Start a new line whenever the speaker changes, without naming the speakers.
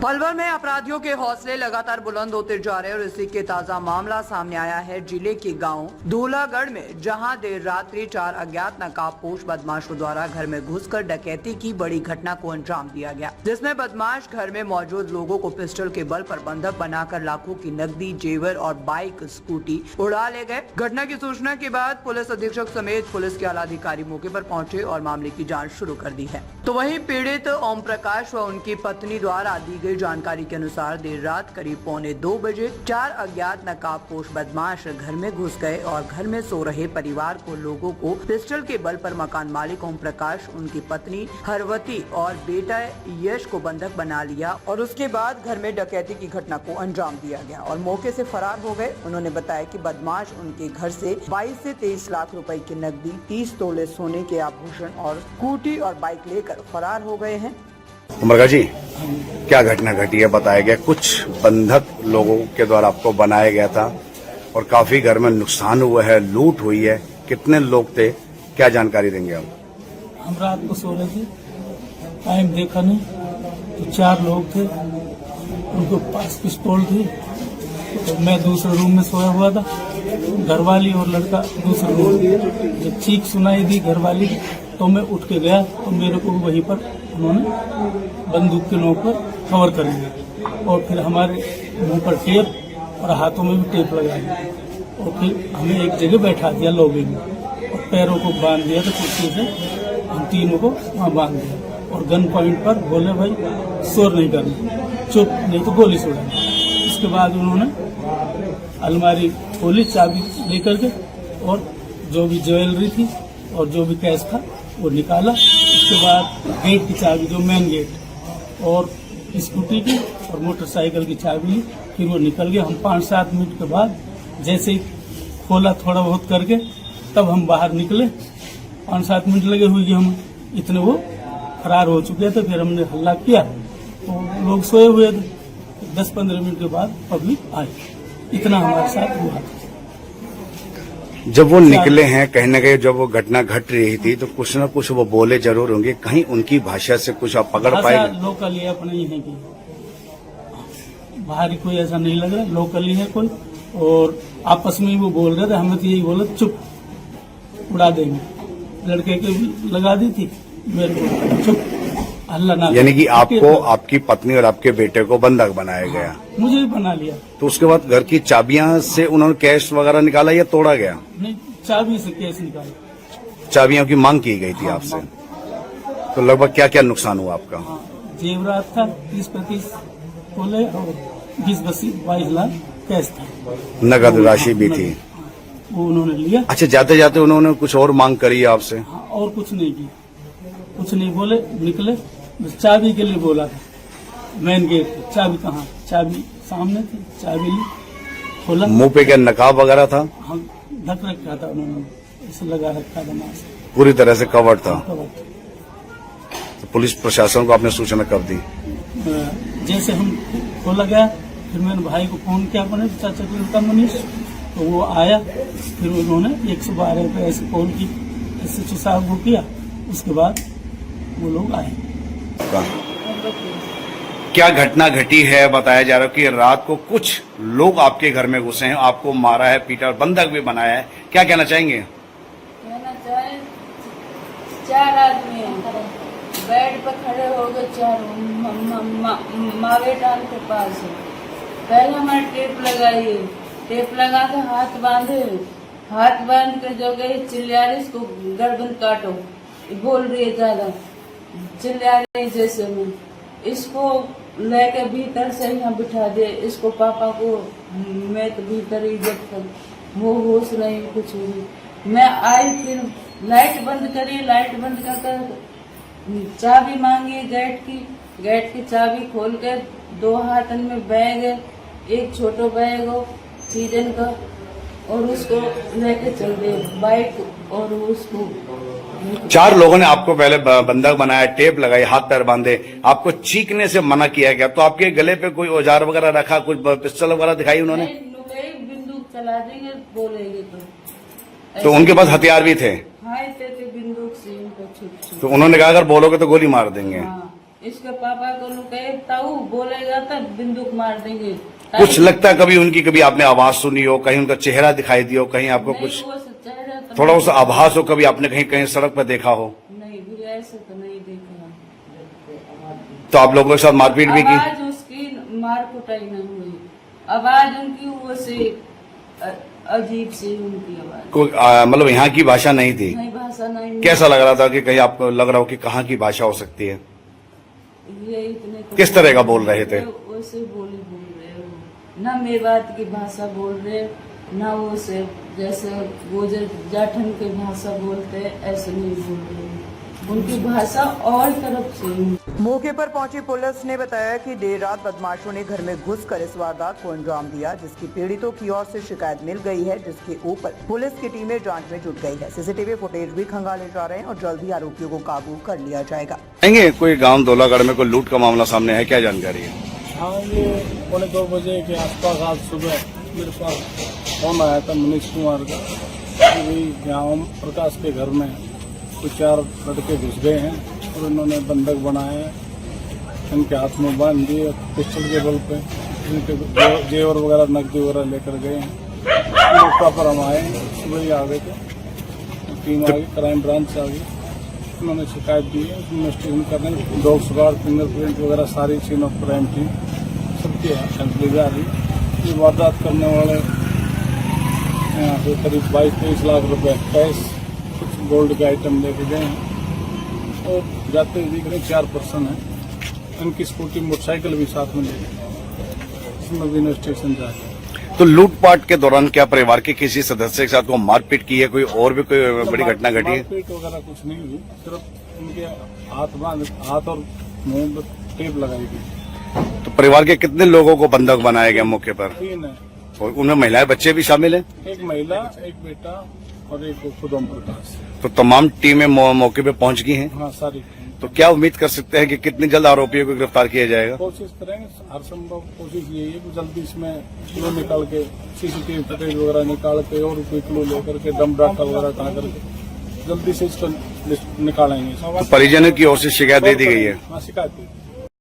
पलवल में अपराधियों के हौसले लगातार बुलंद होते जा रहे हैं और इसी के ताजा मामला सामने आया है जिले के गांव धूलागढ़ में, जहां देर रात्रि 4 अज्ञात नकाबपोश बदमाशों द्वारा घर में घुसकर डकैती की बड़ी घटना को अंजाम दिया गया, जिसमें बदमाश घर में मौजूद लोगों को पिस्टल के बल पर बंधक बनाकर लाखों की नकदी, जेवर और बाइक स्कूटी उड़ा ले गए। घटना की सूचना के बाद पुलिस अधीक्षक समेत पुलिस के आला अधिकारी मौके पर पहुंचे और मामले की जाँच शुरू कर दी है। तो वहीं पीड़ित ओम प्रकाश व उनकी पत्नी द्वारा दी गई जानकारी के अनुसार देर रात करीब 1:45 बजे 4 अज्ञात नकाबपोश बदमाश घर में घुस गए और घर में सो रहे परिवार को लोगों को पिस्टल के बल पर मकान मालिक ओम प्रकाश, उनकी पत्नी हरवती और बेटा यश को बंधक बना लिया और उसके बाद घर में डकैती की घटना को अंजाम दिया गया और मौके से फरार हो गए। उन्होंने बताया कि बदमाश उनके घर से 22 से 23 लाख रुपए की नकदी, 30 तोले सोने के आभूषण और स्कूटी और बाइक लेकर फरार हो गए हैं।
उमरगा जी, क्या घटना घटी है? बताया गया कुछ बंधक लोगों के द्वारा आपको बनाया गया था और काफी घर में नुकसान हुआ है, लूट हुई है। कितने लोग थे, क्या जानकारी देंगे आप?
हम रात को सो रहे थे, टाइम देखा नहीं तो 4 लोग थे, उनके पास पिस्तौल थी। तो मैं दूसरे रूम में सोया हुआ था, घरवाली और लड़का दूसरे रूम में। जब चीख सुनाई दी घरवाली की तो मैं उठ के गया तो मेरे को वहीं पर उन्होंने बंदूक के नोक पर कवर कर लिया और फिर हमारे मुंह पर टेप और हाथों में भी टेप लगा दिया और फिर हमें एक जगह बैठा दिया लॉबी में और पैरों को बांध दिया तो कुर्सी से हम तीनों को वहाँ बांध दिया और गन पॉइंट पर बोले भाई शोर नहीं करना, चुप नहीं तो गोली छोड़ना। इसके बाद उन्होंने अलमारी खोली चाबी लेकर के और जो भी ज्वेलरी थी और जो भी कैश था वो निकाला। उसके बाद गेट की चाबी, जो मेन गेट और स्कूटी की और मोटरसाइकिल की चाबी ली, फिर वो निकल गया। हम 5-7 मिनट के बाद जैसे ही खोला थोड़ा बहुत करके तब हम बाहर निकले। 5-7 मिनट लगे हुए हम, इतने वो फरार हो चुके थे। फिर हमने हल्ला किया तो लोग सोए हुए थे। 10-15 मिनट के बाद पब्लिक आई। इतना हमारे साथ हुआ।
जब वो निकले हैं, कहीं न कहीं जब वो घटना घट रही थी तो कुछ न कुछ वो बोले जरूर होंगे, कहीं उनकी भाषा से कुछ आप पकड़ पाए?
लोकल ही अपने ही है कि बाहरी कोई ऐसा नहीं लग रहा, लोकल ही है कोई। और आपस में वो बोल रहे थे, हमें तो यही बोला चुप उड़ा देंगे। लड़के के लगा दी थी, मेरे को चुप हल्ला ना।
यानी कि आपको, आपकी पत्नी और आपके बेटे को बंधक बनाया गया?
मुझे भी बना लिया।
तो उसके बाद घर की चाबियां से उन्होंने कैश वगैरह निकाला या तोड़ा गया?
नहीं, चाबी से कैश निकाला।
चाबियों की मांग की गई थी आपसे? तो लगभग क्या क्या नुकसान हुआ आपका?
जेवरात था 30-35 तोले और 20-22 लाख कैश था।
नगद राशि भी थी,
वो उन्होंने लिया।
अच्छा, जाते जाते उन्होंने कुछ और मांग करी आपसे?
और कुछ नहीं की, कुछ नहीं बोले, निकले। चाबी के लिए बोला था, मेन गेट की चाबी कहाँ? चाबी सामने थी, चाबी ली, खोला।
मुंह पे क्या नकाब वगैरह था?
हम ढक रखा था, उन्होंने ऐसे लगा रखा था, मास्क
पूरी तरह से कवर्ड था।
कवर।
तो पुलिस प्रशासन को आपने सूचना कब दी?
जैसे हम खोला गया, फिर मैंने भाई को फोन किया अपने चाचा के लड़का मनीष, तो वो आया। फिर उन्होंने 112 पे ऐसे कॉल की, SHO साहब को किया। उसके बाद वो लोग आए।
क्या घटना घटी है? बताया जा रहा है कि रात को कुछ लोग आपके घर में घुसे हैं, आपको मारा है, पीटा और बंधक भी बनाया है। क्या कहना चाहेंगे?
कहना चाहे 4 आदमी हैं, बेड पर खड़े हो गए 4 माँ बेटा के पास है। पहले हमारे टेप लगाई, टेप लगा के हाथ बांधे, हाथ बांध के जो गई चिल्ला रही, इसको गर्दन काटो, बोल रही है ज्यादा, चिल्ला रही जैसे में। इसको लेके भीतर से यहाँ बिठा दे, इसको पापा को मैं तो भीतर ही जब तक वो होश नहीं कुछ हुई। मैं आई, फिर लाइट बंद करी, लाइट बंद कर चाबी मांगी गेट की चाबी खोल के 2 हाथन में बैग है, एक छोटो बैग हो सीजन का, और उसको लेके चल दे बाइक। और उसको
4 लोगों ने आपको पहले बंधक बनाया, टेप लगाई, हाथ पैर बांधे, आपको चीखने से मना किया गया। तो आपके गले पे कोई औजार वगैरह रखा, कुछ पिस्टल वगैरह दिखाई उन्होंने?
बंदूक चला देंगे बोलेंगे
तो उनके पास हथियार भी थे?
हाँ, थे बंदूक से।
तो उन्होंने कहा अगर बोलोगे तो गोली मार देंगे।
हाँ, इसके पापा को लोग कहे ताऊ बोलेगा तब बंदूक मार देंगे।
कुछ लगता है कभी उनकी, कभी आपने आवाज सुनी हो, कहीं उनका चेहरा दिखाई दिया हो, कहीं आपको
नहीं,
कुछ
वो चेहरा तो
थोड़ा सा आभास हो, कभी आपने कहीं कहीं सड़क पर देखा हो?
नहीं भी ऐसे तो नहीं देखा।
तो आप लोगों के साथ मारपीट भी की?
आवाज उसकी मार कुटाई नहीं हुई, आवाज उनकी वो से अजीब सी उनकी आवाज,
कोई मतलब यहाँ की भाषा नहीं थी?
नहीं भाषा नहीं।
कैसा लग रहा था कि कहीं आपको लग रहा हो कि कहाँ की भाषा हो सकती है?
ये इतने को
किस तरह का बोल रहे थे?
वैसे बोल रहे हो, ना मेवात की भाषा बोल रहे, ना वो से जैसे गोजर जाठन की भाषा बोलते ऐसे नहीं बोल रहे, उनकी भाषा और तरफ से।
मौके पर पहुंची पुलिस ने बताया कि देर रात बदमाशों ने घर में घुसकर इस वारदात को अंजाम दिया, जिसकी पीड़ितों की ओर से शिकायत मिल गई है, जिसके ऊपर पुलिस की टीमें जांच में जुट गई है। सीसीटीवी फुटेज भी खंगाले जा रहे हैं और जल्द ही आरोपियों को काबू कर लिया जाएगा।
कोई गांव धौलागढ़ में कोई लूट का मामला सामने है, क्या जानकारी है?
हाँ, ये 2:45 बजे के आसपास आज सुबह मेरे पास फोन आया था मनीष कुमार का कि गाँव प्रकाश के घर में कुछ 4 लड़के घुस गए हैं और उन्होंने बंधक बनाए हैं, इनके हाथ में बांध दिए, पिस्टल के बल पे इनके जेवर वगैरह नकदी वगैरह लेकर गए हैं। मौका पर हम आए, सुबह ही आ गए थे, टीम आ गई, क्राइम ब्रांच से आ गई, उन्होंने शिकायत दी है, इन्वेस्टिगेशन कर रहे हैं, डॉग स्क्वाड, फिंगरप्रिंट वगैरह सारी चीन ऑफ क्राइम टीम सबकी सैंपलिंग जा रही है। ये वारदात करने वाले यहाँ से करीब 22-23 लाख रुपए कैश, कुछ गोल्ड के आइटम लेके गए हैं और जाते हुए दिख रहे 4 पर्सन है, इनकी स्कूटी मोटरसाइकिल भी साथ में ले गए, इसमें भी इन्वेस्टिगेशन जा रही है।
तो लूटपाट के दौरान क्या परिवार के किसी सदस्य के साथ को मारपीट की है, कोई और भी कोई बड़ी घटना घटी है?
मारपीट वगैरह कुछ नहीं हुई, सिर्फ उनके हाथ और मुंह पर टेप लगाई गई।
तो परिवार के कितने लोगों को बंधक बनाया गया मौके पर?
3 है,
और उनमें महिलाएं बच्चे भी शामिल हैं?
एक महिला, एक बेटा और एक खुद ओम प्रकाश।
तो तमाम टीमें मौके पे पहुंच गई हैं।
हाँ, सारी
तो क्या उम्मीद कर सकते हैं कि कितनी जल्द आरोपियों को गिरफ्तार किया जाएगा?
कोशिश करेंगे, हर संभव कोशिश यही है कि जल्दी इसमें क्लू निकाल के, सीसीटीवी फुटेज वगैरह निकाल के और कोई क्लू लेकर के, दम डाटा वगैरह उठा करके जल्दी से इसको निकालेंगे।
तो परिजनों की ओर से शिकायत दे दी गई है?
हाँ, शिकायत दी।